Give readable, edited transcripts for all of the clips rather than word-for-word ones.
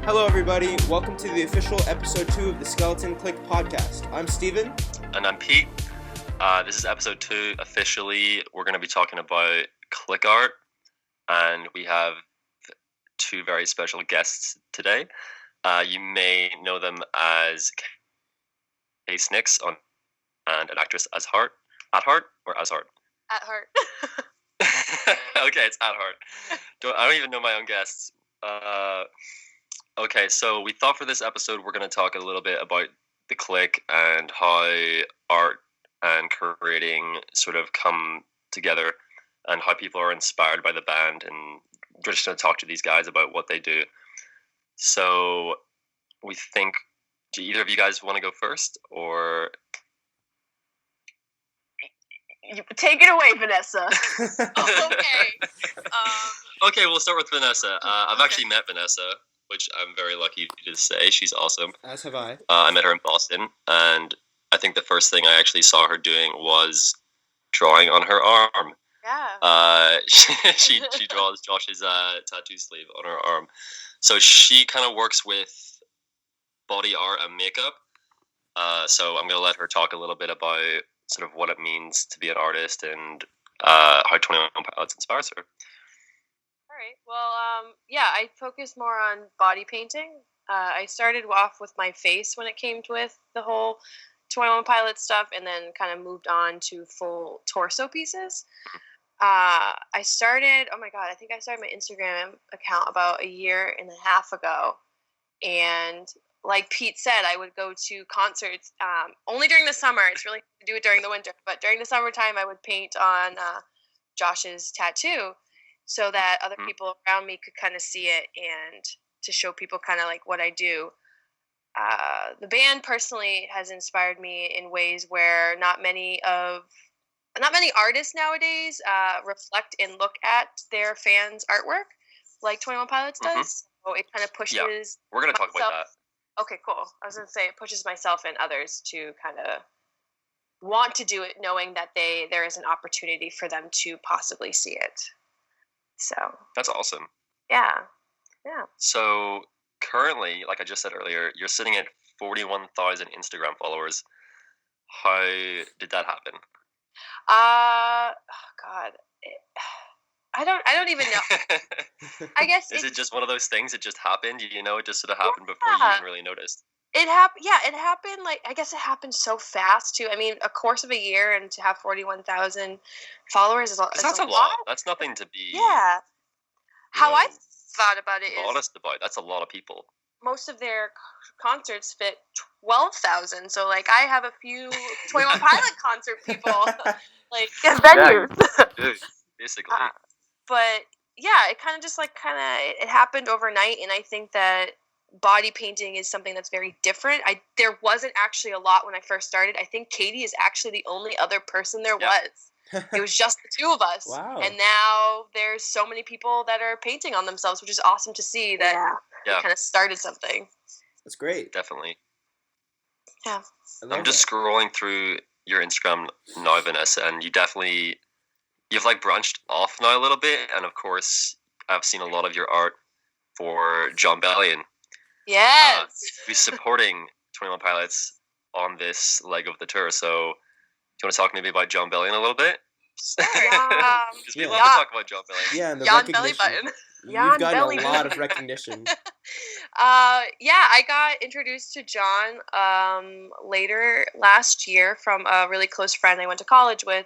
Hello, everybody. Welcome to the official episode 2 of the Skeleton Clique podcast. I'm Steven. And I'm Pete. This is episode 2. Officially, we're going to be talking about Clique Art. And we have 2 very special guests today. You may know them as Kay Snicks and an actress as Heart. At Heart or as Heart? At Heart. Okay, it's at Heart. I don't even know my own guests. Okay, so we thought for this episode we're going to talk a little bit about the Clique and how art and creating sort of come together and how people are inspired by the band, and we're just going to talk to these guys about what they do. So we think, do either of you guys want to go first, or... Take it away, Vanessa. Okay. Okay, we'll start with Vanessa. I've actually met Vanessa, which I'm very lucky to say. She's awesome. As have I. I met her in Boston, and I think the first thing I actually saw her doing was drawing on her arm. Yeah. She draws Josh's tattoo sleeve on her arm. So she kind of works with body art and makeup. So I'm going to let her talk a little bit about sort of what it means to be an artist and how 21 Pilots inspires her. All right. Well, yeah, I focus more on body painting. I started off with my face when it came with the whole 21 Pilots stuff, and then kind of moved on to full torso pieces. I started my Instagram account about a year and a half ago, and like Pete said, I would go to concerts only during the summer. It's really hard to do it during the winter, but during the summertime, I would paint on Josh's tattoo so that other people around me could kind of see it and to show people kind of like what I do. The band personally has inspired me in ways where not many artists nowadays reflect and look at their fans' artwork like 21 Pilots does. So it kind of pushes. Yeah, we're going to talk about that. Okay, cool. I was going to say it pushes myself and others to kind of want to do it, knowing that there is an opportunity for them to possibly see it. So that's awesome. Yeah. So currently, like I just said earlier, you're sitting at 41,000 Instagram followers. How did that happen? God. I don't even know. I guess is it just one of those things? It just happened. You know, it just sort of happened before you even really noticed. It happened. Yeah, it happened. Like, I guess it happened so fast too. I mean, a course of a year, and to have 41,000 followers is that's a lot. That's nothing to be. Yeah. How I thought about it is honest about. That's a lot of people. Most of their concerts fit 12,000. So like, I have a few 21 Pilot concert people like venues. Yeah, basically. But yeah, it kind of it happened overnight, and I think that body painting is something that's very different. There wasn't actually a lot when I first started. I think Katie is actually the only other person there was. It was just the 2 of us. Wow. And now there's so many people that are painting on themselves, which is awesome to see that we kind of started something. That's great. Definitely. Yeah. I'm just scrolling through your Instagram now, Vanessa, and you've like branched off now a little bit, and of course I've seen a lot of your art for John Bellion. Yes. Who's supporting 21 Pilots on this leg of the tour. So do you want to talk maybe about John Bellion a little bit? Because we love to talk about John Bellion. Yeah, and the Jan recognition. Belly button. You've gotten a lot of recognition. I got introduced to John later last year from a really close friend I went to college with,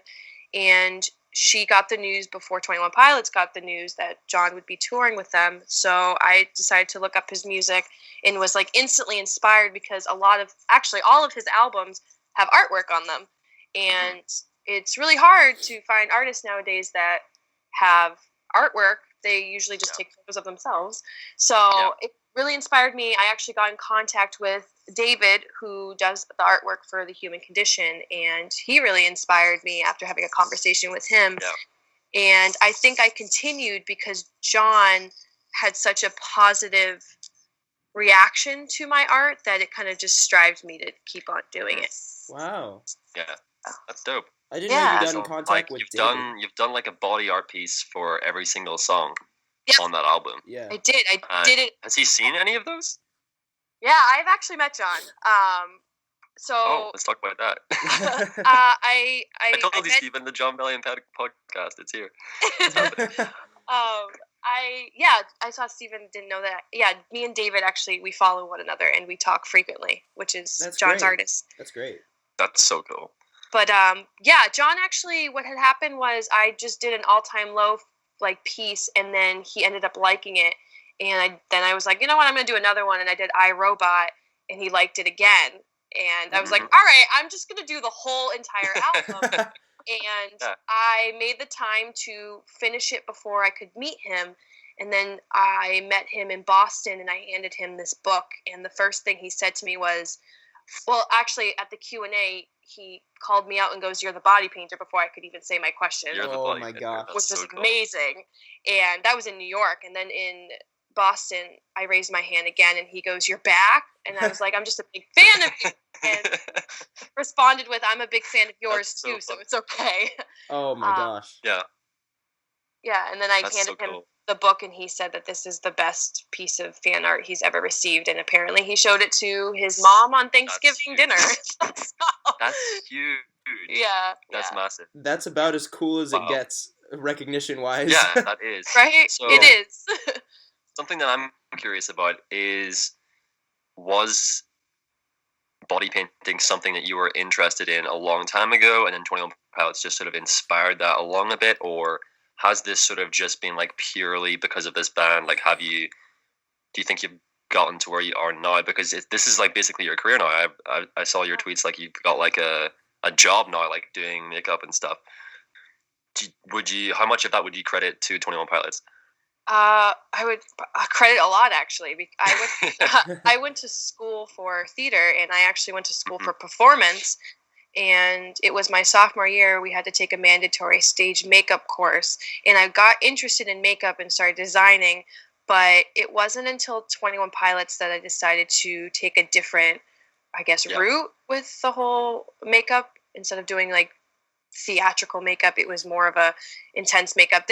and she got the news before 21 Pilots got the news that John would be touring with them. So I decided to look up his music and was like instantly inspired, because all of his albums have artwork on them. And it's really hard to find artists nowadays that have artwork. They usually just take photos of themselves. So it really inspired me. I actually got in contact with David, who does the artwork for The Human Condition, and he really inspired me after having a conversation with him. Yeah. And I think I continued because John had such a positive reaction to my art that it kind of just strived me to keep on doing it. Wow. Yeah, that's dope. I didn't know you got in contact with David. You've done like a body art piece for every single song. on that album. Yeah. I did. I did it. Has he seen any of those? Yeah, I've actually met John. So let's talk about that. I told you, met Stephen, the John Bellion podcast. It's here. I saw Stephen, didn't know that. Yeah, me and David actually, we follow one another and we talk frequently, which is John's artist. That's great. That's so cool. But John actually, what had happened was I just did an all-time low piece, and then he ended up liking it, and I was like, you know what, I'm gonna do another one, and I did iRobot, and he liked it again, and I was like, all right, I'm just gonna do the whole entire album. And I made the time to finish it before I could meet him. And then I met him in Boston, and I handed him this book. And the first thing he said to me was, well, actually, at the Q&A, he called me out and goes, "You're the body painter," before I could even say my question. Oh, my gosh. Which was so amazing. And that was in New York. And then in Boston, I raised my hand again, and he goes, "You're back?" And I was like, "I'm just a big fan of you." And responded with, "I'm a big fan of yours too, so it's okay." Oh my gosh. Yeah. Yeah, and then I handed him the book, and he said that this is the best piece of fan art he's ever received, and apparently he showed it to his mom on Thanksgiving dinner. That's huge. Yeah. That's massive. That's about as cool as it gets, recognition-wise. Yeah, that is. Right? So, it is. Something that I'm curious about was body painting something that you were interested in a long time ago, and then 21 Pilots just sort of inspired that along a bit, or has this sort of just been purely because of this band? Do you think you've gotten to where you are now? Because this is basically your career now. I saw your tweets, you've got a job now, doing makeup and stuff. How much of that would you credit to 21 Pilots? I would credit a lot, actually. I went to school for theater, and I actually went to school for performance. And it was my sophomore year. We had to take a mandatory stage makeup course, and I got interested in makeup and started designing. But it wasn't until 21 Pilots that I decided to take a different, route with the whole makeup. Instead of doing theatrical makeup, it was more of a intense makeup.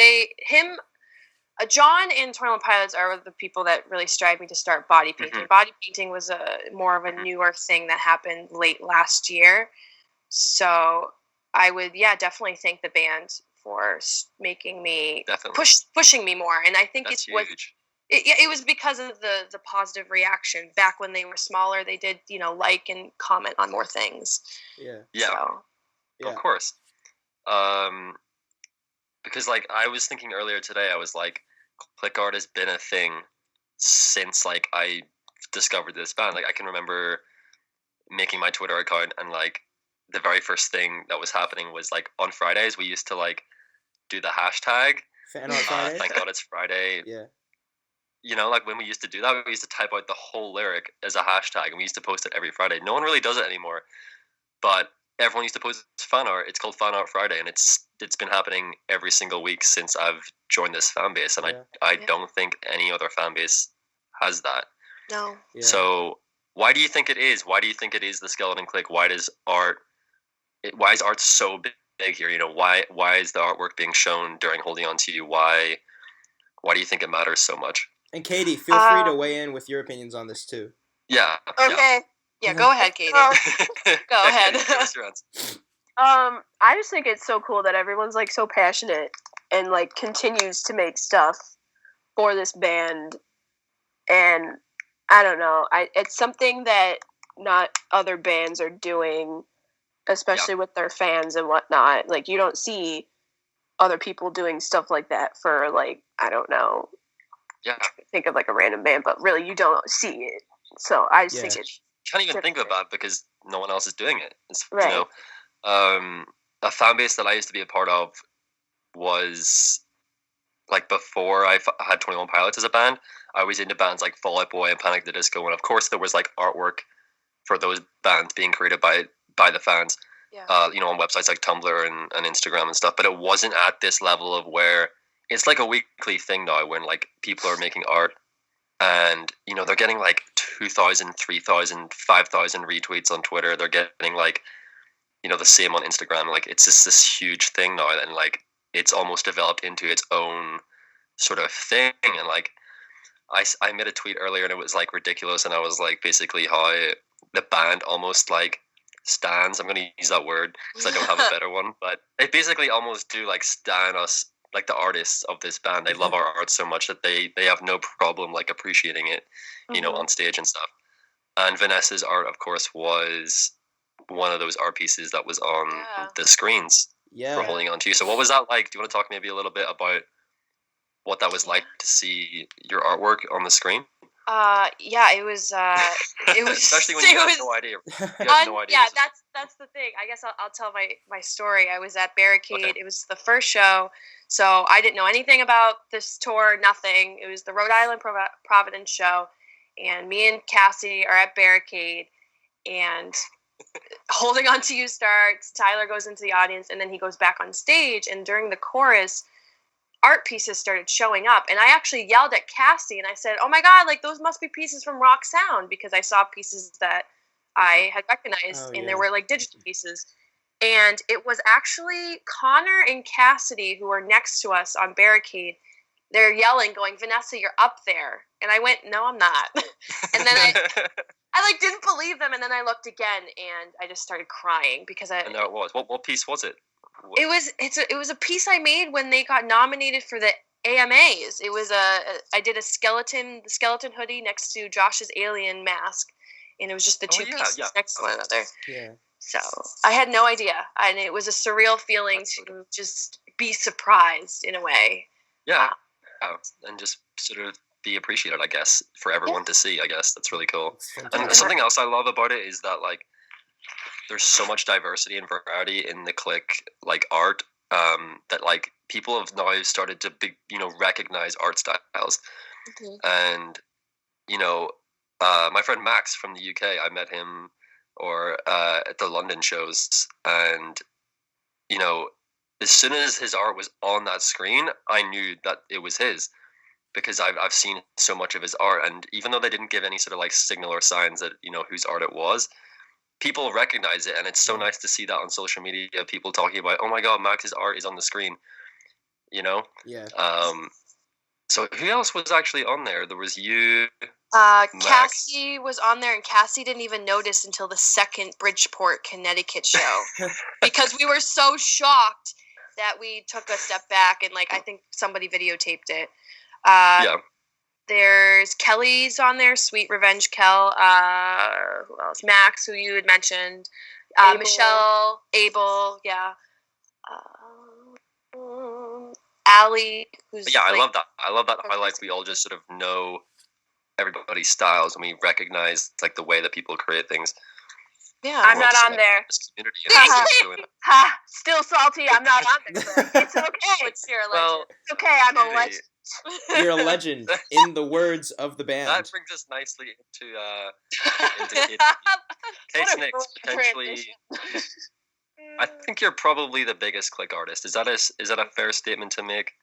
John and 21 Pilots are the people that really strive me to start body painting. Mm-hmm. Body painting was more of a newer thing that happened late last year. So I would, definitely thank the band for making me pushing me more. And I think That's huge. Huge. It was because of the positive reaction. Back when they were smaller, they did, like and comment on more things. Yeah. So. Yeah. Of course. Because I was thinking earlier today, I was Clique Art has been a thing since I discovered this band. I can remember making my Twitter account, and the very first thing that was happening was on Fridays we used to do the hashtag Fan Art Friday. Thank God it's Friday. Yeah. When we used to do that, we used to type out the whole lyric as a hashtag, and we used to post it every Friday. No one really does it anymore, but everyone used to post fan art. It's called Fan Art Friday, and it's been happening every single week since I've joined this fan base, and I don't think any other fan base has that. No. Yeah. So why do you think it is? Why do you think it is the Skeleton Clique? Why is art so big here? Why is the artwork being shown during Holding On To You? Why do you think it matters so much? And Katie, feel free to weigh in with your opinions on this too. Yeah. Okay. Yeah, go ahead, Katie. Go ahead. I just think it's so cool that everyone's so passionate and continues to make stuff for this band. And I don't know, it's something that not other bands are doing, especially with their fans and whatnot. You don't see other people doing stuff like that for I don't know. Yeah. Think of a random band, but really you don't see it. So I just think it's can't even think about it because no one else is doing it. It's, right. A fan base that I used to be a part of was before I had 21 Pilots as a band. I was into bands like Fall Out Boy and Panic at the Disco, and of course there was artwork for those bands being created by the fans. Yeah. On websites like Tumblr and Instagram and stuff. But it wasn't at this level of where it's a weekly thing now when people are making art. And, they're getting 2,000, 3,000, 5,000 retweets on Twitter. They're getting the same on Instagram. It's just this huge thing now. And it's almost developed into its own sort of thing. And like I made a tweet earlier and it was like ridiculous, and I was like basically how the band almost like stands. I'm going to use that word because I don't have a better one, but they basically almost do like stan us, like the artists of this band. They love our art so much that they have no problem like appreciating it, you know, on stage and stuff. And Vanessa's art, of course, was one of those art pieces that was on the screens for holding on to. So what was that like? Do you want to talk maybe a little bit about what that was like to see your artwork on the screen? Yeah, it was especially when you had no idea. You had no idea. Yeah, that's the thing. I guess I'll tell my story. I was at Barricade. Okay. It was the first show, so I didn't know anything about this tour. Nothing. It was the Rhode Island Providence show, and me and Cassie are at Barricade, and Holding On to You starts. Tyler goes into the audience, and then he goes back on stage. And during the chorus, art pieces started showing up, and I actually yelled at Cassie and I said, "Oh my God, like those must be pieces from Rock Sound," because I saw pieces that I had recognized, and there were like digital pieces. And it was actually Connor and Cassidy who were next to us on Barricade. They're yelling, going, "Vanessa, you're up there." And I went, "No, I'm not." And then I like didn't believe them, and then I looked again and I just started crying because And there it was. What piece was it? It was a piece I made when they got nominated for the AMAs. It was I did the skeleton hoodie next to Josh's alien mask, and it was just the two pieces next to one another. Yeah. So I had no idea, and it was a surreal feeling to just be surprised in a way. Yeah, and just sort of be appreciated, I guess, for everyone to see. I guess that's really cool. And something else I love about it is that like, there's so much diversity and variety in the Clique like art that like people have now started to recognize art styles. And you know, my friend Max from the UK, I met him at the London shows, and you know, as soon as his art was on that screen, I knew that it was his, because I've seen so much of his art, and even though they didn't give any sort of like signal or signs that, you know, whose art it was, people recognize it, and it's so nice to see that on social media, people talking about, "Oh my God, Max's art is on the screen," you know? Yeah. So who else was actually on there? There was you, Cassie was on there, and Cassie didn't even notice until the second Bridgeport, Connecticut show, because we were so shocked that we took a step back, and like I think somebody videotaped it. There's Kelly's on there, Sweet Revenge Kel. Who else? Max, who you had mentioned. Michelle, Abel, yeah. Allie, who's I love that. I love that how like we all just sort of know everybody's styles, and we recognize like the way that people create things. Yeah, I'm not on there. Still salty. I'm not on there. But it's okay. It's your legend. It's okay. I'm a legend. You're a legend, in the words of the band. That brings us nicely into K-Snix, potentially. I think you're probably the biggest Clique artist. Is that a fair statement to make?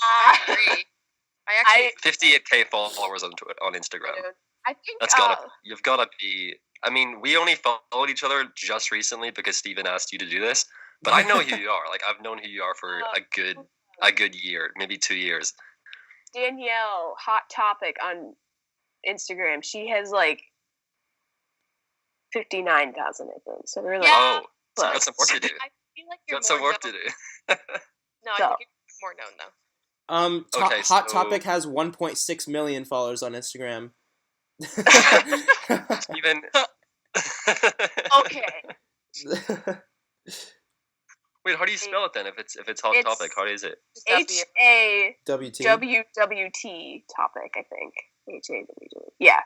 I agree. I actually 58K followers on Instagram. I think you've gotta be. I mean, we only followed each other just recently because Steven asked you to do this. But I know who you are. Like, I've known who you are for a good year, maybe 2 years. Danielle, Hot Topic on Instagram. She has like 59,000, I think. So we're like, so you got some work to do. I feel like you're got some work to do. No, I think you're more known though. Hot Topic has 1.6 million followers on Instagram. Steven. Okay. Wait, how do you spell it then? If it's Hot Topic, how is it? HAWT Topic, I think. HAWT. Yeah,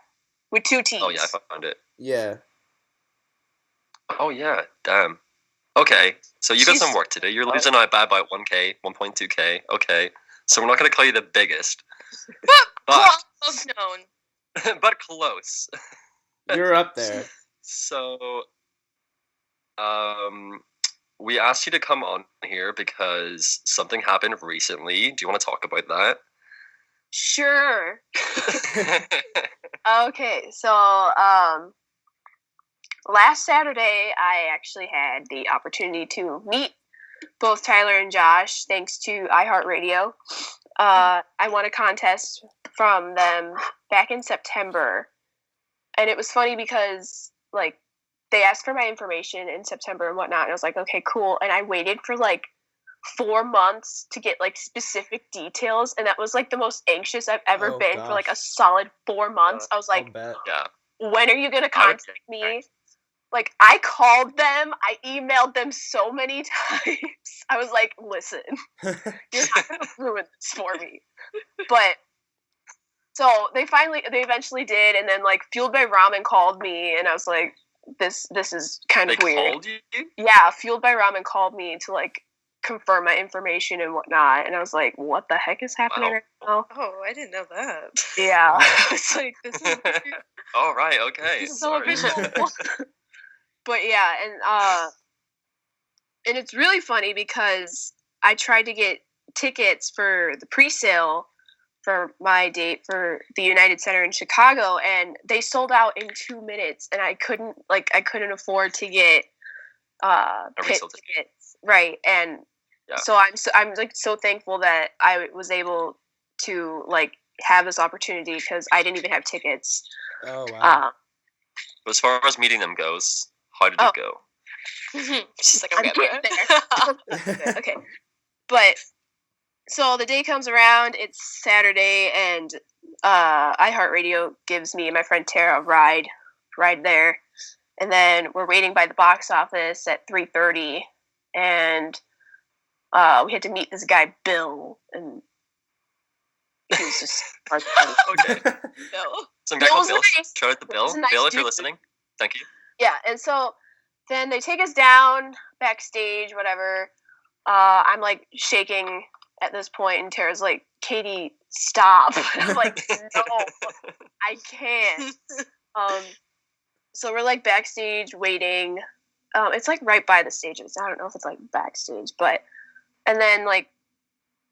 with 2 T's. Oh yeah, I found it. Yeah. Oh yeah, damn. Okay, so you got some work to do. You're losing out by about 1K, 1.2K. Okay, so we're not going to call you the biggest, but close known. But close. You're up there. So, we asked you to come on here because something happened recently. Do you want to talk about that? Sure. Okay, so last Saturday I actually had the opportunity to meet both Tyler and Josh thanks to iHeartRadio. I won a contest from them back in September. And it was funny because, like, they asked for my information in September and whatnot. And I was like, okay, cool. And I waited for, like, 4 months to get, like, specific details. And that was, like, the most anxious I've ever been for, like, a solid 4 months. I was like, when are you going to contact me? Like, I called them. I emailed them so many times. I was like, listen, you're not going to ruin this for me. But... So they eventually did, and then like Fueled by Ramen called me, and I was like, this is kind of weird. They called you? Yeah, Fueled by Ramen called me to like confirm my information and whatnot, and I was like, what the heck is happening right now? Oh, I didn't know that. Yeah, it's like this is weird. Oh right, okay. This is so official. But yeah, and it's really funny because I tried to get tickets for the pre-sale for my date for the United Center in Chicago, and they sold out in 2 minutes, and I couldn't afford to get pit tickets, right? And so I'm like so thankful that I was able to like have this opportunity because I didn't even have tickets. Oh wow! But as far as meeting them goes, how did it go? She's like, I'm getting there. Okay, but. So the day comes around, it's Saturday, and iHeartRadio gives me and my friend Tara a ride there. And then we're waiting by the box office at 3:30, and we had to meet this guy, Bill, and he was just... Okay. Bill. Some guy called Bill. Nice. Shout out to Bill. Nice Bill, if dude. you're listening, thank you. Yeah, and so then they take us down, backstage, whatever. I'm, like, shaking... at this point, and Tara's like, Katie, stop. And I'm like, no, I can't. So we're like backstage waiting. It's like right by the stages. I don't know if it's like backstage, but and then like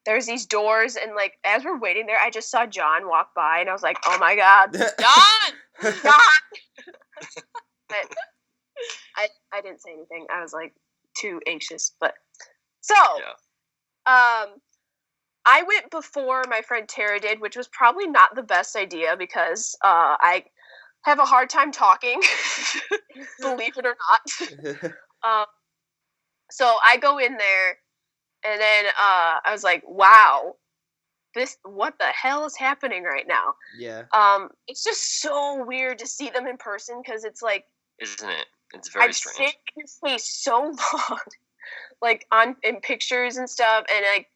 there's these doors, and like as we're waiting there, I just saw John walk by, and I was like, oh my god, John. But I didn't say anything. I was like too anxious, but so I went before my friend Tara did, which was probably not the best idea because I have a hard time talking, believe it or not. So I go in there, and then I was like, wow, what the hell is happening right now? Yeah. It's just so weird to see them in person because it's like... Isn't it? It's very strange. I've seen his face so long, like in pictures and stuff, and like,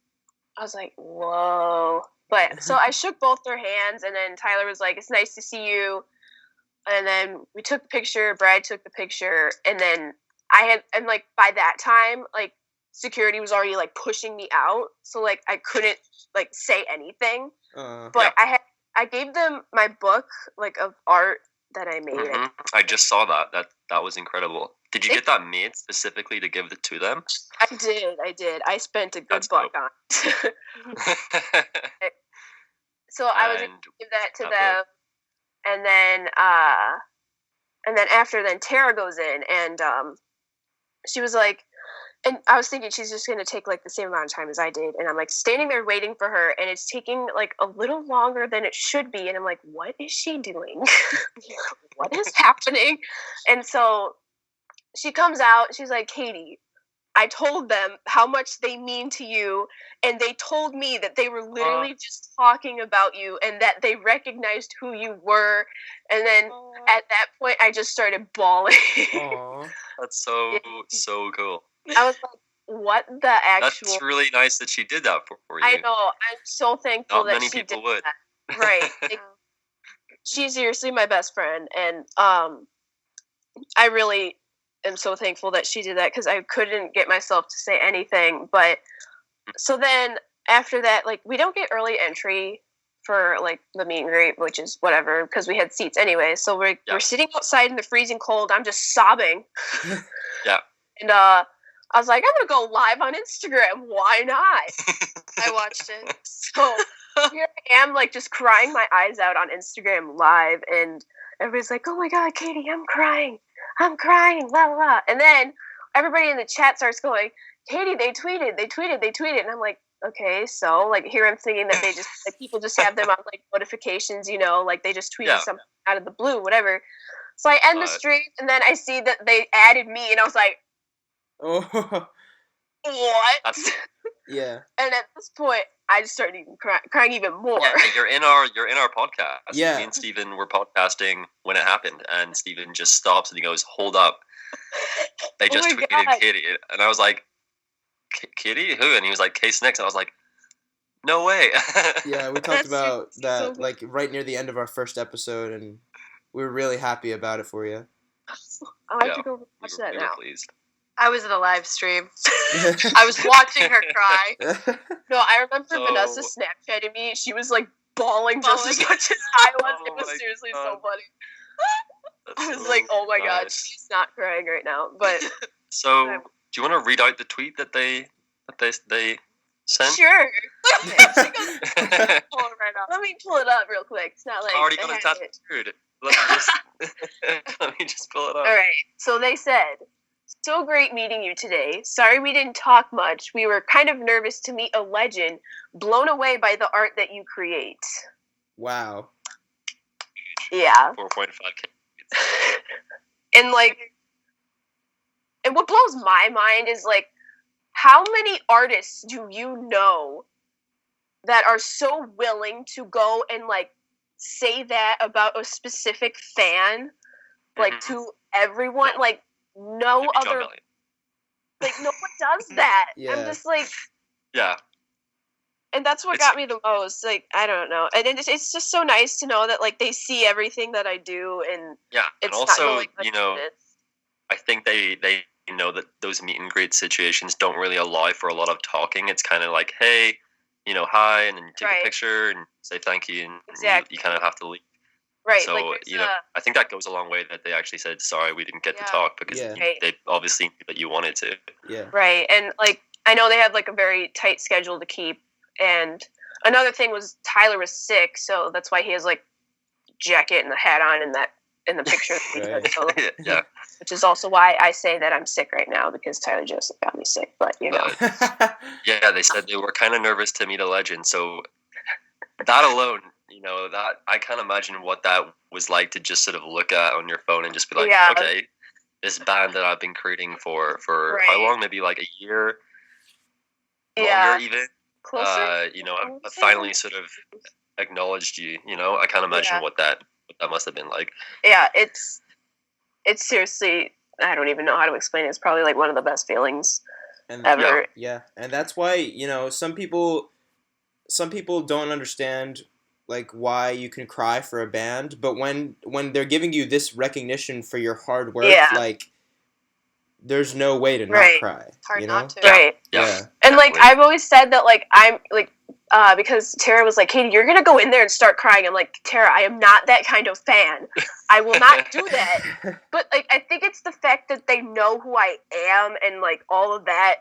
I was like, whoa. But so I shook both their hands, and then Tyler was like, it's nice to see you. And then we took the picture, Brad took the picture, and then and like by that time, like security was already like pushing me out. So like I couldn't like say anything. But I gave them my book like of art that I made. Mm-hmm. I just saw that. That was incredible. Did you get that made specifically to give it to them? I did. I spent a good buck on it. So I was able to give that to them. And then after Tara goes in, and she was like, and I was thinking she's just going to take like the same amount of time as I did. And I'm like standing there waiting for her, and it's taking like a little longer than it should be. And I'm like, what is she doing? What is happening? And so she comes out, she's like, Katie, I told them how much they mean to you, and they told me that they were literally just talking about you and that they recognized who you were. And then at that point, I just started bawling. That's so cool. I was like, what the actual... That's really nice that she did that for you. I know. I'm so thankful that she did that. Not many people would. Right. Like, she's seriously my best friend, and I really am so thankful that she did that because I couldn't get myself to say anything. But so then after that, like, we don't get early entry for like the meet and greet, which is whatever because we had seats anyway. So we're sitting outside in the freezing cold. I'm just sobbing. Yeah. And I was like, I'm gonna go live on Instagram. Why not? I watched it. So here I am, like, just crying my eyes out on Instagram live, and everybody's like, oh my god, Katie, I'm crying, la la la. And then everybody in the chat starts going, Katie, they tweeted, and I'm like, okay, so like here I'm thinking that they just like people just have them on like notifications, like they just tweeted something out of the blue, whatever. So I end the stream and then I see that they added me and I was like, Oh. what? Yeah. And at this point, I just started even crying even more. Yeah, you're in our podcast. Yeah. Me and Steven were podcasting when it happened, and Steven just stops and he goes, "Hold up! They just tweeted Kitty," and I was like, "Kitty? Who?" And he was like, "Case Nix." And I was like, "No way!" Yeah, we talked about that like right near the end of our first episode, and we were really happy about it for you. I'll have to go watch that now. Pleased. I was in a live stream. I was watching her cry. No, I remember Vanessa Snapchatting me. She was like bawling just as much as I was. It was seriously so funny. I was like, oh my god, she's not crying right now. But so, do you want to read out the tweet that they sent? Sure. Let me pull it up real quick. It's not like I already got it tattooed. Let me just pull it up. All right. So they said, "So great meeting you today. Sorry we didn't talk much. We were kind of nervous to meet a legend, blown away by the art that you create." Wow. Yeah. 4.5K. And what blows my mind is like, how many artists do you know that are so willing to go and like say that about a specific fan, like to everyone? Like no other, like no one does that. Yeah. I'm just like, yeah. And that's what got me the most. Like, I don't know. And it's just so nice to know that like they see everything that I do, and and also I think they know that those meet and greet situations don't really allow for a lot of talking. It's kind of like, hey, hi, and then you take a picture and say thank you, and you kind of have to leave. Right. So, I think that goes a long way that they actually said, sorry, we didn't get to talk, because they obviously knew that you wanted to. Yeah. Right. And like, I know they have like a very tight schedule to keep. And another thing was Tyler was sick, so that's why he has like jacket and the hat on in the picture. So, yeah. Which is also why I say that I'm sick right now, because Tyler Joseph got me sick. But yeah, they said they were kind of nervous to meet a legend. So that alone, that I can't imagine what that was like to just sort of look at on your phone and just be like, okay, this band that I've been creating for how long? Maybe like a year, longer even. Closer. I finally sort of acknowledged you. I can't imagine what that must have been like. Yeah, it's seriously, I don't even know how to explain it. It's probably like one of the best feelings ever. Yeah, and that's why some people don't understand like why you can cry for a band, but when they're giving you this recognition for your hard work, like there's no way to not cry. It's hard not to. Right. Yeah. And like I've always said that like I'm like because Tara was like, Katie, you're gonna go in there and start crying. I'm like, Tara, I am not that kind of fan. I will not do that. But like I think it's the fact that they know who I am, and like all of that.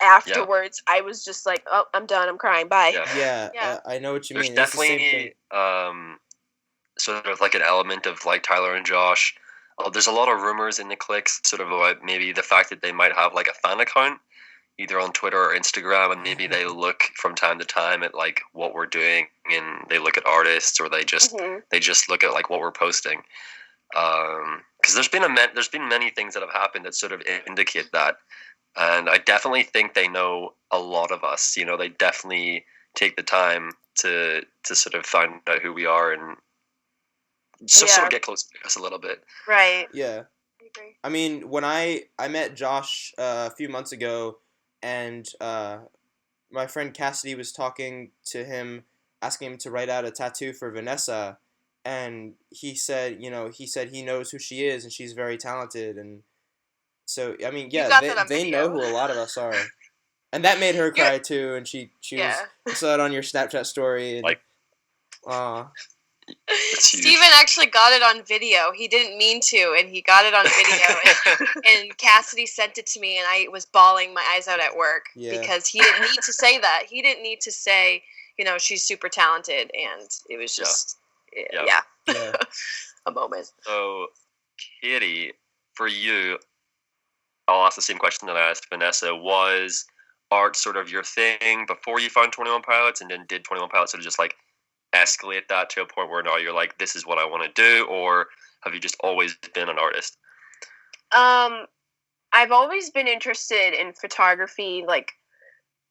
Afterwards, I was just like, oh, I'm done. I'm crying. Bye. Yeah. I know what you mean. There's definitely sort of like an element of like Tyler and Josh. There's a lot of rumors in the cliques sort of about maybe the fact that they might have like a fan account either on Twitter or Instagram, and maybe they look from time to time at like what we're doing, and they look at artists, or they just look at like what we're posting. Because there's been many things that have happened that sort of indicate that, and I definitely think they know a lot of us. They definitely take the time to sort of find out who we are and sort of get close to us a little bit. Right. Yeah. I mean, when I met Josh a few months ago, and my friend Cassidy was talking to him, asking him to write out a tattoo for Vanessa, and he said he knows who she is and she's very talented, and so I mean, they know who a lot of us are, and that made her cry too, and she saw it on your Snapchat story, and Steven actually got it on video. He didn't mean to, and he got it on video. And Cassidy sent it to me, and I was bawling my eyes out at work because he didn't need to say that. He didn't need to say, she's super talented, and it was just, a moment. So, Katie, for you, I'll ask the same question that I asked Vanessa. Was art sort of your thing before you found 21 Pilots, and then did 21 Pilots sort of just like escalate that to a point where now you're like, this is what I want to do, or have you just always been an artist? I've always been interested in photography, like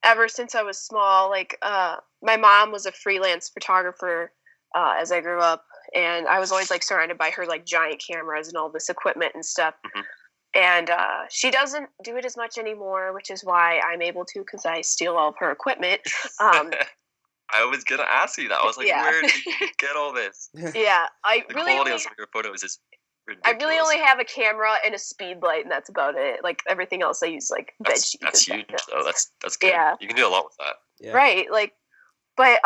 ever since I was small. Like, my mom was a freelance photographer as I grew up, and I was always like surrounded by her like giant cameras and all this equipment and stuff. Mhm. And she doesn't do it as much anymore, which is why I'm able to, because I steal all of her equipment. I was gonna ask you that. I was like, Yeah. where did you get all this? Yeah, I The really quality only, on some of your photos is I ridiculous. really only have a camera and a speed light, and that's about it. Like everything else, I use like bed sheets. That's and huge, stuff. though. That's good. Yeah. You can do a lot with that. Yeah. Right, like, but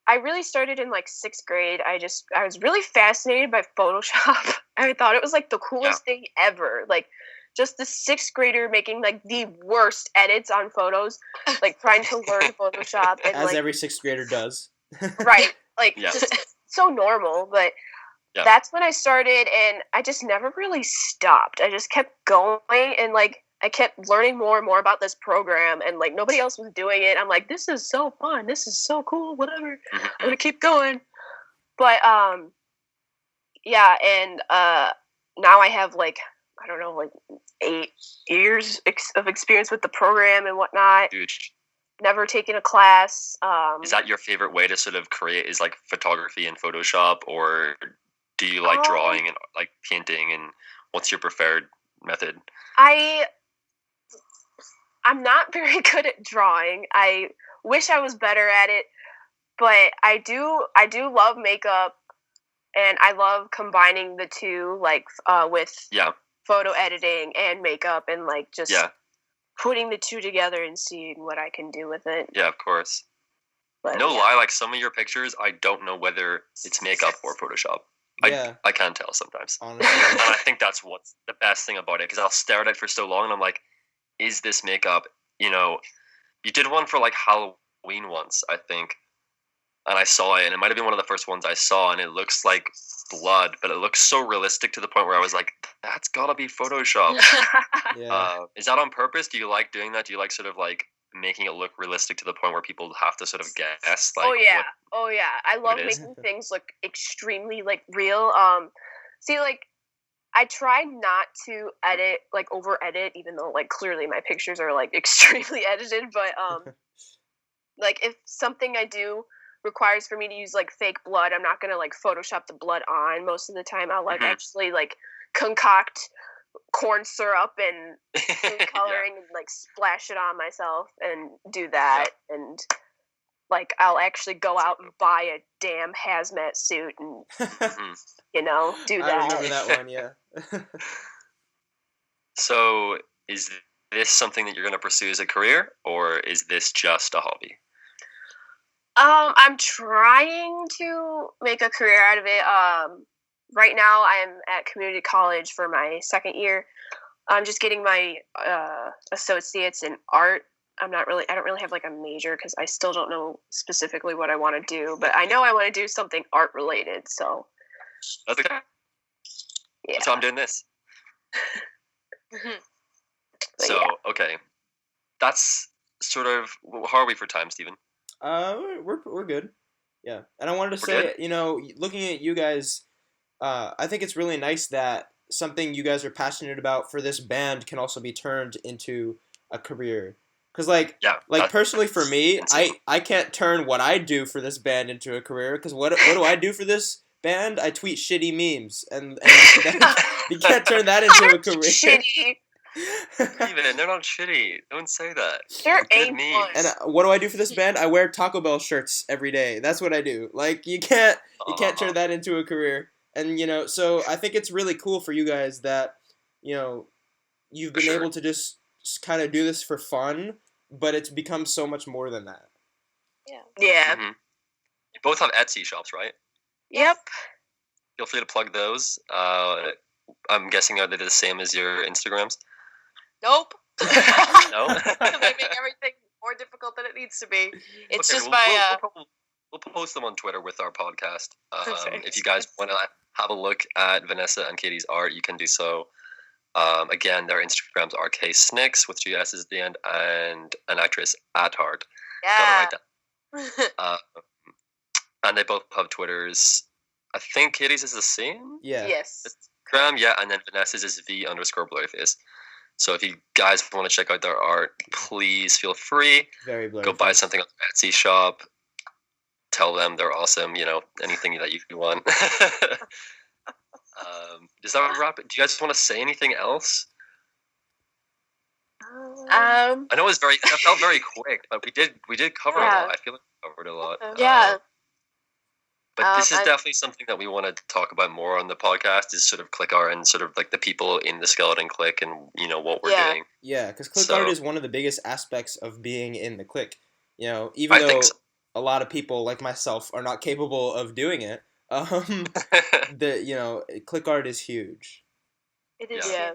I really started in like 6th grade. I was really fascinated by Photoshop. I thought it was like the coolest thing ever. Like, just the 6th grader making like the worst edits on photos, like trying to learn Photoshop, and As like every 6th grader does. right, like Yeah. just so normal. But Yeah. that's when I started, and I just never really stopped. I just kept going, and like I kept learning more and more about this program, and like nobody else was doing it. I'm like, this is so fun. This is so cool. Whatever. I'm gonna keep going. But yeah, and now I have like, I don't know, like 8 years of experience with the program and whatnot. Huge. Never taken a class. Is that your favorite way to sort of create? Is like photography and Photoshop, or do you like drawing and like painting? And what's your preferred method? I'm not very good at drawing. I wish I was better at it, but I do love makeup, and I love combining the two, like with photo editing and makeup, and like just putting the two together and seeing what I can do with it. Yeah, of course. But, lie, like some of your pictures, I don't know whether it's makeup or Photoshop. Yeah. I can't tell sometimes. Honestly. And I think that's what's the best thing about it, because I'll stare at it for so long, and I'm like, is this makeup? You know, you did one for like Halloween once, I think, and I saw it, and it might have been one of the first ones I saw, and it looks like blood, but it looks so realistic to the point where I was like, that's gotta be Photoshop. Yeah. Is that on purpose? Do you like doing that? Do you like sort of like making it look realistic to the point where people have to sort of guess? Like, oh yeah, I love it is? making things look extremely like real. See, like, I try not to edit, like over edit, even though like clearly my pictures are like extremely edited. But like if something I do requires for me to use like fake blood, I'm not gonna like Photoshop the blood on. Most of the time, I'll like actually like concoct corn syrup and food coloring and like splash it on myself and do that. And like I'll actually go out and buy a damn hazmat suit and you know, do that. I remember that one, yeah. So is this something that you're going to pursue as a career, or is this just a hobby? I'm trying to make a career out of it. Right now I'm at community college for my 2nd year. I'm just getting my associates in art. I don't really have like a major because I still don't know specifically what I want to do, but I know I want to do something art related. So that's okay. Yeah. So I'm doing this. So okay, that's sort of, how are we for time, Stephen? We're good. Yeah, and I wanted to We're say, good? you know, looking at you guys, I think it's really nice that something you guys are passionate about for this band can also be turned into a career. Because like personally for me, insane. I can't turn what I do for this band into a career. Because what do I do for this band? I tweet shitty memes, and you can't turn that into a career. Shitty. Steven, they're not shitty. Don't say that. They're good memes. And what do I do for this band? I wear Taco Bell shirts every day. That's what I do. Like you can't turn that into a career. And you know, so I think it's really cool for you guys that, you know, you've been able to just kind of do this for fun, but it's become so much more than that. Yeah. Mm-hmm. You both have Etsy shops, right? Yep. Feel free to plug those. I'm guessing are they the same as your Instagrams? Nope. No? They make everything more difficult than it needs to be. It's Okay, just by... We'll post them on Twitter with our podcast. Perfect. If you guys want to have a look at Vanessa and Katie's art, you can do so. Again, their Instagrams are ksnicks with 2 S's at the end, and an actress at heart. Yeah. Gotta write that. And they both have Twitters. I think Katie's is the same. Yeah. Yes. Instagram, yeah, and then Vanessa's is v_blurryface. So if you guys want to check out their art, please feel free. Very blurry. Go buy something on the Etsy shop. Tell them they're awesome. Anything that you want. Does that wrap it? Do you guys want to say anything else? I know it felt very quick, but we did cover a lot. I feel like we covered a lot. Yeah. But this is definitely something that we want to talk about more on the podcast, is sort of Clique Art and sort of like the people in the Skeleton Clique and what we're doing. Yeah, because Clique Art is one of the biggest aspects of being in the clique. Even though a lot of people like myself are not capable of doing it, Clique Art is huge. It is. Yeah.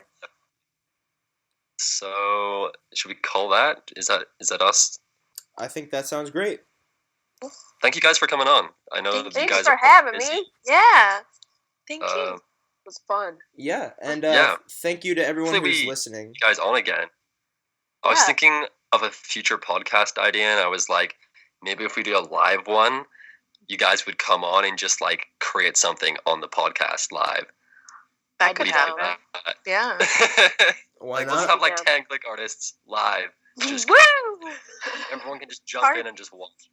So should we call that? Is that us? I think that sounds great. Thank you guys for coming on. I know that you Thanks guys for are having busy. me. Yeah. Thank you. It was fun. Yeah, and Yeah. thank you to everyone Hopefully who's we- listening. You guys on again. I was thinking of a future podcast idea, and I was like, maybe if we do a live one, you guys would come on and just like create something on the podcast live. That What could do you think happen. of that? Yeah. Why Like, not? let's have like Yeah. 10 Clique artists live. Just Woo! everyone can just jump in and just watch.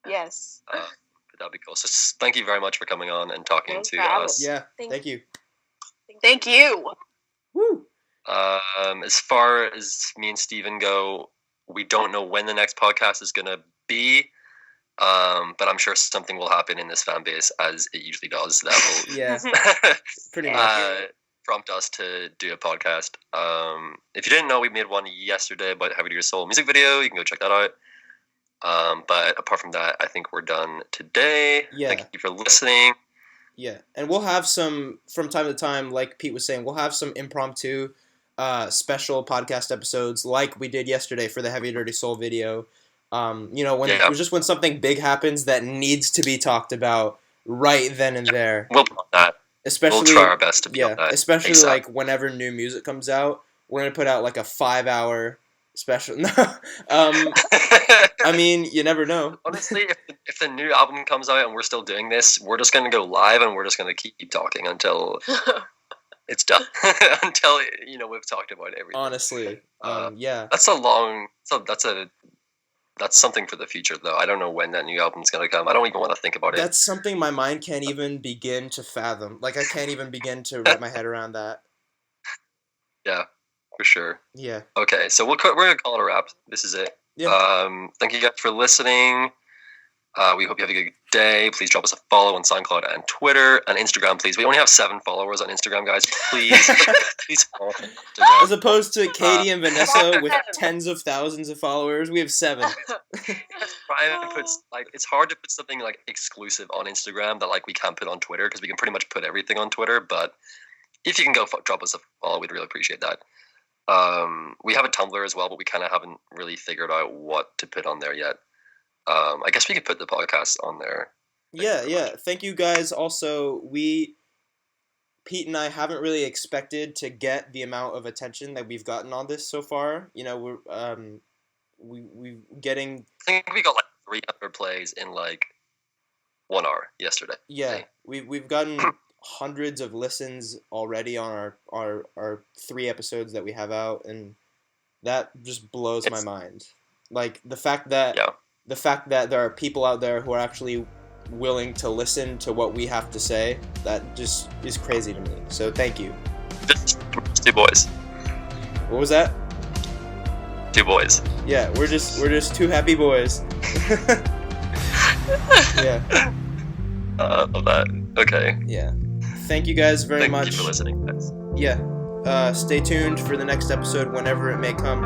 Yes. But that'd be cool. So thank you very much for coming on and talking No to problem. us. Yeah, Thank thank you. Thank you. Woo! As far as me and Steven go, we don't know when the next podcast is gonna be. But I'm sure something will happen in this fan base, as it usually does. That will Yeah, pretty much. prompt us to do a podcast. If you didn't know, we made one yesterday about Heavy to Your Soul music video. You can go check that out. But apart from that, I think we're done today. Yeah. Thank you for listening. Yeah, and we'll have some, from time to time, like Pete was saying, we'll have some impromptu special podcast episodes like we did yesterday for the Heavy Dirty Soul video. When something big happens that needs to be talked about right then and there. We'll do that. Especially, We'll try our best to be on that. especially ASAP. like whenever new music comes out, we're gonna put out like a 5-hour special. I mean, you never know. Honestly, if the new album comes out and we're still doing this, we're just going to go live and we're just going to keep talking until it's done. Until we've talked about everything. Honestly, yeah. That's a long. That's something for the future, though. I don't know when that new album's going to come. I don't even want to think about it. That's something my mind can't even begin to fathom. Like, I can't even begin to wrap my head around that. Yeah, for sure. Yeah. Okay, so we're going to call it a wrap. This is it. Yeah. Thank you guys for listening. We hope you have a good day. Please drop us a follow on SoundCloud and Twitter and Instagram, please. We only have 7 followers on Instagram, guys. Please, please follow. As opposed to Katie and Vanessa with tens of thousands of followers, we have 7. It's hard to put something like exclusive on Instagram that like we can't put on Twitter, because we can pretty much put everything on Twitter. But if you can go drop us a follow, we'd really appreciate that. We have a Tumblr as well, but we kind of haven't really figured out what to put on there yet. I guess we could put the podcast on there. Yeah. Thank you guys. Also, Pete and I haven't really expected to get the amount of attention that we've gotten on this so far. We're getting. I think we got like 300 plays in like 1 hour yesterday. Yeah, we've gotten hundreds of listens already on our 3 episodes that we have out, and that just blows my mind. Like the fact that there are people out there who are actually willing to listen to what we have to say, that just is crazy to me. So thank you. Just 2 boys. What was that? 2 boys. Yeah, we're just 2 happy boys. Yeah. Love that. Okay. Yeah. Thank you guys very much. Thank you for listening, guys. Yeah. Stay tuned for the next episode whenever it may come.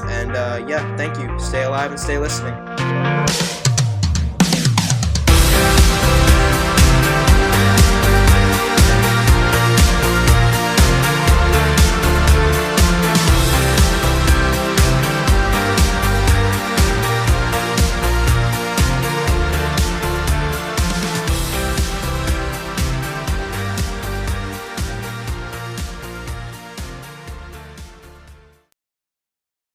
And yeah, thank you. Stay alive and stay listening.